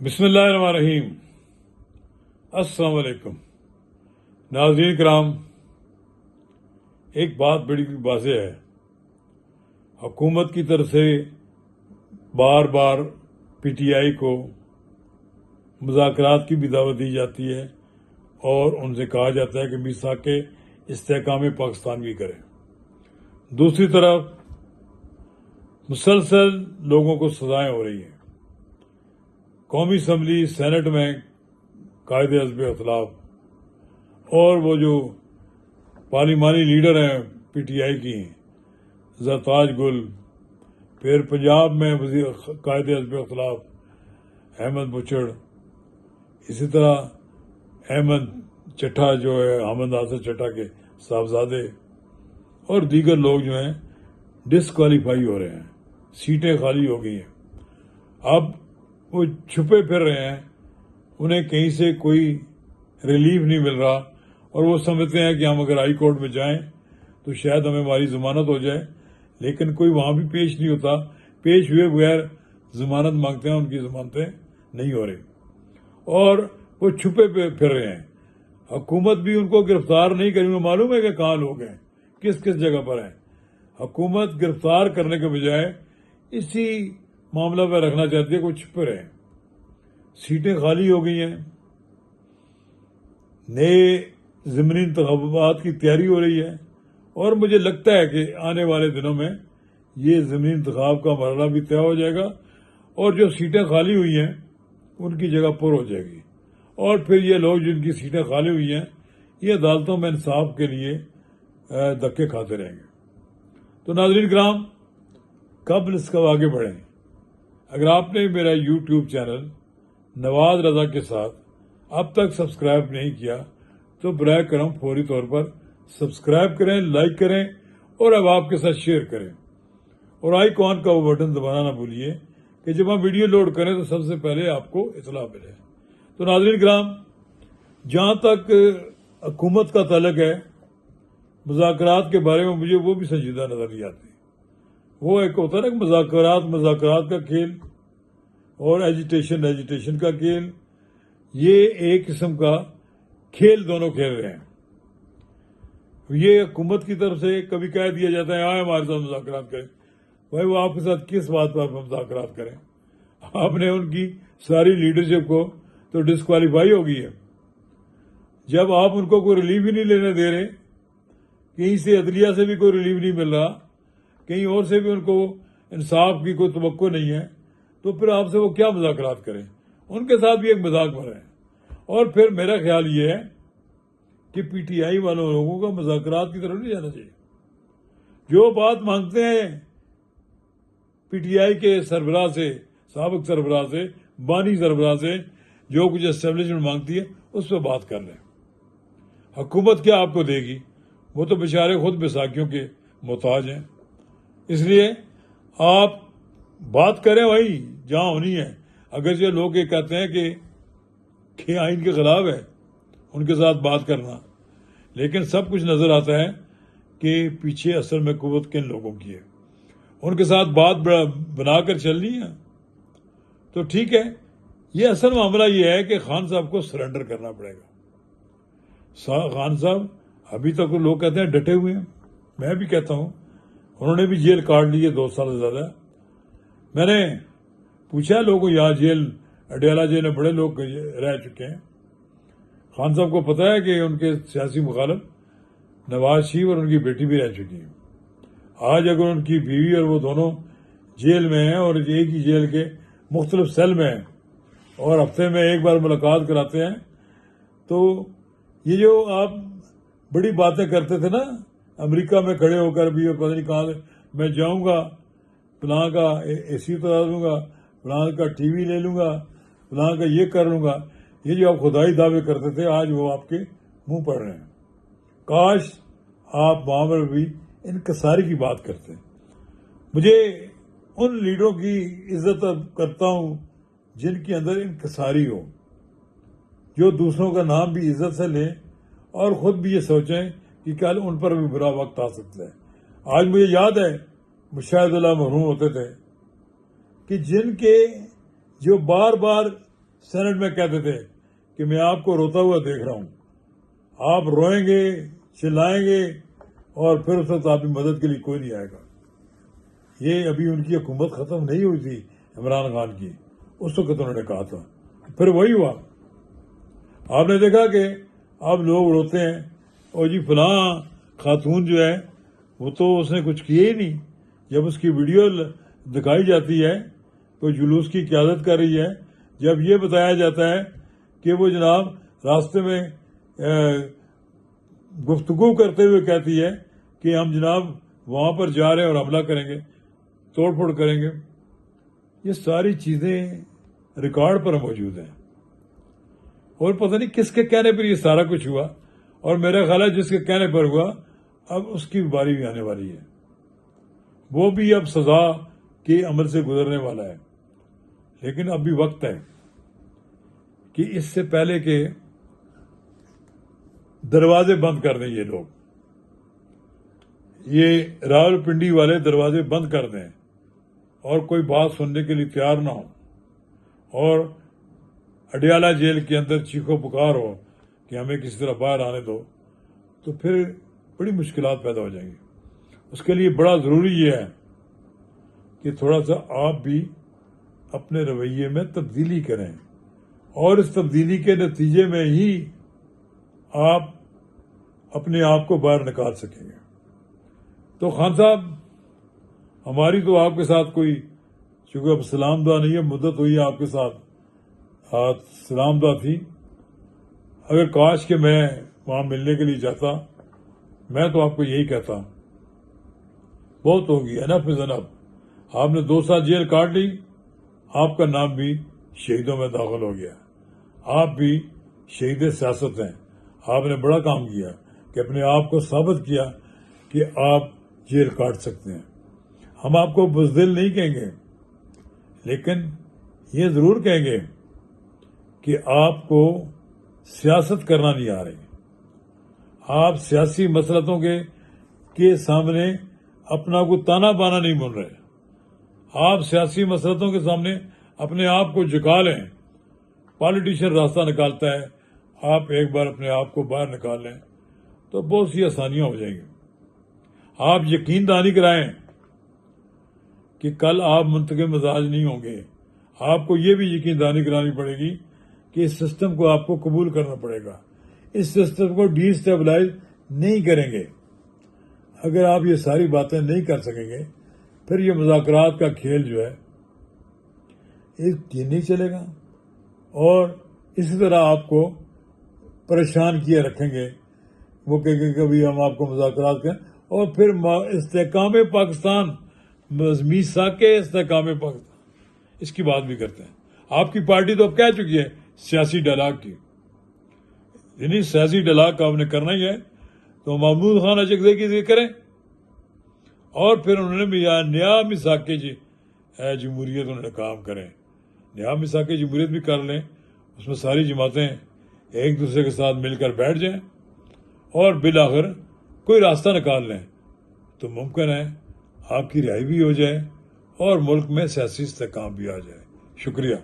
بسم اللہ الرحمن الرحیم۔ السلام علیکم ناظرین کرام، ایک بات بڑی واضح ہے، حکومت کی طرف سے بار بار پی ٹی آئی کو مذاکرات کی بھی دعوت دی جاتی ہے اور ان سے کہا جاتا ہے کہ میثاق استحکام پاکستان بھی کریں۔ دوسری طرف مسلسل لوگوں کو سزائیں ہو رہی ہیں۔ قومی اسمبلی سینٹ میں قائد حزب اختلاف اور وہ جو پارلیمانی لیڈر ہیں پی ٹی آئی کی زرتاج گل، پھر پنجاب میں قائد حزب اختلاف احمد بچڑ، اسی طرح احمد چٹھا جو ہے حامد ناصر چٹھا کے صاحبزادے اور دیگر لوگ جو ہیں ڈسکوالیفائی ہو رہے ہیں، سیٹیں خالی ہو گئی ہیں۔ اب وہ چھپے پھر رہے ہیں، انہیں کہیں سے کوئی ریلیف نہیں مل رہا اور وہ سمجھتے ہیں کہ ہم اگر ہائی کورٹ میں جائیں تو شاید ہماری ضمانت ہو جائے، لیکن کوئی وہاں بھی پیش نہیں ہوتا، پیش ہوئے بغیر ضمانت مانگتے ہیں، ان کی ضمانتیں نہیں ہو رہی اور وہ چھپے پھر رہے ہیں۔ حکومت بھی ان کو گرفتار نہیں کرے گی، معلوم ہے کہ کہاں لوگ ہیں، کس کس جگہ پر ہیں۔ حکومت گرفتار کرنے کے بجائے اسی معاملہ پہ رکھنا چاہتی ہے، کوئی چھپے رہے۔ سیٹیں خالی ہو گئی ہیں، نئے ضمنی انتخابات کی تیاری ہو رہی ہے اور مجھے لگتا ہے کہ آنے والے دنوں میں یہ ضمنی انتخاب کا مرحلہ بھی طے ہو جائے گا اور جو سیٹیں خالی ہوئی ہیں ان کی جگہ پر ہو جائے گی اور پھر یہ لوگ جن کی سیٹیں خالی ہوئی ہیں یہ عدالتوں میں انصاف کے لیے دھکے کھاتے رہیں گے۔ تو ناظرین کرام، قبل اس کا آگے بڑھیں، اگر آپ نے میرا یوٹیوب چینل نواز رضا کے ساتھ اب تک سبسکرائب نہیں کیا تو براہ کرم فوری طور پر سبسکرائب کریں، لائک کریں اور اب آپ کے ساتھ شیئر کریں اور آئیکن کا وہ بٹن دبانا نہ بھولیے کہ جب ہم ویڈیو لوڈ کریں تو سب سے پہلے آپ کو اطلاع ملے۔ تو ناظرین کرام، جہاں تک حکومت کا تعلق ہے، مذاکرات کے بارے میں مجھے وہ بھی سنجیدہ نظر نہیں آتی۔ وہ ایک ہوتا ہے نا مذاکرات کا کھیل اور ایجیٹیشن کا کھیل، یہ ایک قسم کا کھیل دونوں کھیل رہے ہیں۔ یہ حکومت کی طرف سے کبھی کہہ دیا جاتا ہے آئے ہمارے ساتھ مذاکرات کریں، بھائی وہ آپ کے ساتھ کس بات پر مذاکرات کریں؟ آپ نے ان کی ساری لیڈرشپ کو تو ڈسکوالیفائی ہو گئی ہے۔ جب آپ ان کو کوئی ریلیف ہی نہیں لینے دے رہے، کہیں سے عدلیہ سے بھی کوئی ریلیف نہیں مل رہا، کہیں اور سے بھی ان کو انصاف کی کوئی توقع نہیں ہے، تو پھر آپ سے وہ کیا مذاکرات کریں؟ ان کے ساتھ بھی ایک مذاق بن رہے ہیں۔ اور پھر میرا خیال یہ ہے کہ پی ٹی آئی والوں لوگوں کا مذاکرات کی طرف نہیں جانا چاہیے۔ جو بات مانگتے ہیں پی ٹی آئی کے سربراہ سے، سابق سربراہ سے، بانی سربراہ سے، جو کچھ اسٹیبلشمنٹ مانگتی ہے اس پہ بات کر لیں۔ حکومت کیا آپ کو دے گی؟ وہ تو بیچارے خود بیساکھیوں کے محتاج ہیں۔ اس لیے آپ بات کریں وہی جہاں ہونی ہے۔ اگرچہ لوگ یہ کہتے ہیں کہ آئین کے خلاف ہے ان کے ساتھ بات کرنا، لیکن سب کچھ نظر آتا ہے کہ پیچھے اصل میں قوت کن لوگوں کی ہے۔ ان کے ساتھ بات بنا کر چلنی ہے تو ٹھیک ہے۔ یہ اصل معاملہ یہ ہے کہ خان صاحب کو سرنڈر کرنا پڑے گا۔ خان صاحب ابھی تک لوگ کہتے ہیں ڈٹے ہوئے ہیں، میں بھی کہتا ہوں انہوں نے بھی جیل کاٹ لی ہے 2 سال سے زیادہ۔ میں نے پوچھا لوگوں، یہاں جیل اڈیالہ جیل میں بڑے لوگ رہ چکے ہیں۔ خان صاحب کو پتا ہے کہ ان کے سیاسی مخالف نواز شریف اور ان کی بیٹی بھی رہ چکی ہیں۔ آج اگر ان کی بیوی اور وہ دونوں جیل میں ہیں اور ایک ہی جیل کے مختلف سیل میں ہیں اور ہفتے میں ایک بار ملاقات کراتے ہیں، تو یہ جو آپ بڑی باتیں کرتے تھے نا امریکہ میں کھڑے ہو کر بھی، اور پتہ نہیں کہاں سے میں جاؤں گا، فلاں کا اے سی اتار دوں گا، فلاں کا ٹی وی لے لوں گا، فلاں کا یہ کر لوں گا، یہ جو آپ خدائی دعوے کرتے تھے آج وہ آپ کے منہ پڑ رہے ہیں۔ کاش آپ وہاں پر بھی انکساری کی بات کرتے۔ مجھے ان لیڈروں کی عزت کرتا ہوں جن کے اندر انکساری ہو، جو دوسروں کا نام بھی عزت سے لیں اور خود بھی یہ سوچیں کہ کل ان پر بھی برا وقت آ سکتا ہے۔ آج مجھے یاد ہے مشاہد اللہ مرحوم ہوتے تھے کہ جن کے جو بار بار سینٹ میں کہتے تھے کہ میں آپ کو روتا ہوا دیکھ رہا ہوں، آپ روئیں گے، چلائیں گے، اور پھر اس وقت آپ کی مدد کے لیے کوئی نہیں آئے گا۔ یہ ابھی ان کی حکومت ختم نہیں ہوئی تھی عمران خان کی، اس وقت انہوں نے کہا تھا، پھر وہی ہوا۔ آپ نے دیکھا کہ اب لوگ روتے ہیں، اور جی فلاں خاتون جو ہے وہ تو اس نے کچھ کیا ہی نہیں۔ جب اس کی ویڈیو دکھائی جاتی ہے، کوئی جلوس کی قیادت کر رہی ہے، جب یہ بتایا جاتا ہے کہ وہ جناب راستے میں گفتگو کرتے ہوئے کہتی ہے کہ ہم جناب وہاں پر جا رہے ہیں اور حملہ کریں گے، توڑ پھوڑ کریں گے، یہ ساری چیزیں ریکارڈ پر موجود ہیں، اور پتہ نہیں کس کے کہنے پر یہ سارا کچھ ہوا، اور میرا خیال ہے جس کے کہنے پر ہوا اب اس کی باری بھی آنے والی ہے، وہ بھی اب سزا کے عمل سے گزرنے والا ہے۔ لیکن اب بھی وقت ہے کہ اس سے پہلے کہ دروازے بند کر دیں یہ لوگ، یہ راولپنڈی والے دروازے بند کر دیں اور کوئی بات سننے کے لیے تیار نہ ہو، اور اڈیالہ جیل کے اندر چیخو پکار ہو کہ ہمیں کسی طرح باہر آنے دو، تو پھر بڑی مشکلات پیدا ہو جائیں گی۔ اس کے لیے بڑا ضروری یہ ہے کہ تھوڑا سا آپ بھی اپنے رویے میں تبدیلی کریں، اور اس تبدیلی کے نتیجے میں ہی آپ اپنے آپ کو باہر نکال سکیں گے۔ تو خان صاحب، ہماری تو آپ کے ساتھ کوئی، چونکہ اب سلام دعا نہیں ہے، مدت ہوئی ہے آپ کے ساتھ سلام دعا تھی، اگر کاش کہ میں وہاں ملنے کے لیے جاتا، میں تو آپ کو یہی کہتا، بہت ہوگی، انف از انف، آپ نے 2 سال جیل کاٹ لی، آپ کا نام بھی شہیدوں میں داخل ہو گیا، آپ بھی شہید سیاست ہیں، آپ نے بڑا کام کیا کہ اپنے آپ کو ثابت کیا کہ آپ جیل کاٹ سکتے ہیں۔ ہم آپ کو بزدل نہیں کہیں گے، لیکن یہ ضرور کہیں گے کہ آپ کو سیاست کرنا نہیں آ رہی، آپ سیاسی مسلطوں کے سامنے اپنا کو تانا بانا نہیں بن رہے، آپ سیاسی مسلطوں کے سامنے اپنے آپ کو جھکا لیں۔ پالیٹیشین راستہ نکالتا ہے، آپ ایک بار اپنے آپ کو باہر نکال لیں تو بہت سی آسانیاں ہو جائیں گی۔ آپ یقین دہانی کرائیں کہ کل آپ منتقم مزاج نہیں ہوں گے، آپ کو یہ بھی یقین دہانی کرانی پڑے گی کہ اس سسٹم کو آپ کو قبول کرنا پڑے گا، اس سسٹم کو ڈی اسٹیبلائز نہیں کریں گے۔ اگر آپ یہ ساری باتیں نہیں کر سکیں گے، پھر یہ مذاکرات کا کھیل جو ہے یہ نہیں چلے گا، اور اسی طرح آپ کو پریشان کیے رکھیں گے، وہ کہیں گے کبھی ہم آپ کو مذاکرات کریں، اور پھر استحکام پاکستان، میثاق استحکام پاکستان، اس کی بات بھی کرتے ہیں۔ آپ کی پارٹی تو اب کہہ چکی ہے سیاسی ڈائلاگ کی، یعنی سیاسی ڈائلاگ آپ نے کرنا ہی ہے تو محمود خان اچکزئی کی ذکر کریں، اور پھر انہوں نے بھی نیا میثاق جمہوریت انہوں نے کام کریں، نیا میثاق جمہوریت بھی کر لیں، اس میں ساری جماعتیں ایک دوسرے کے ساتھ مل کر بیٹھ جائیں اور بالآخر کوئی راستہ نکال لیں، تو ممکن ہے آپ کی رہائی بھی ہو جائے اور ملک میں سیاسی استحکام بھی آ جائے۔ شکریہ۔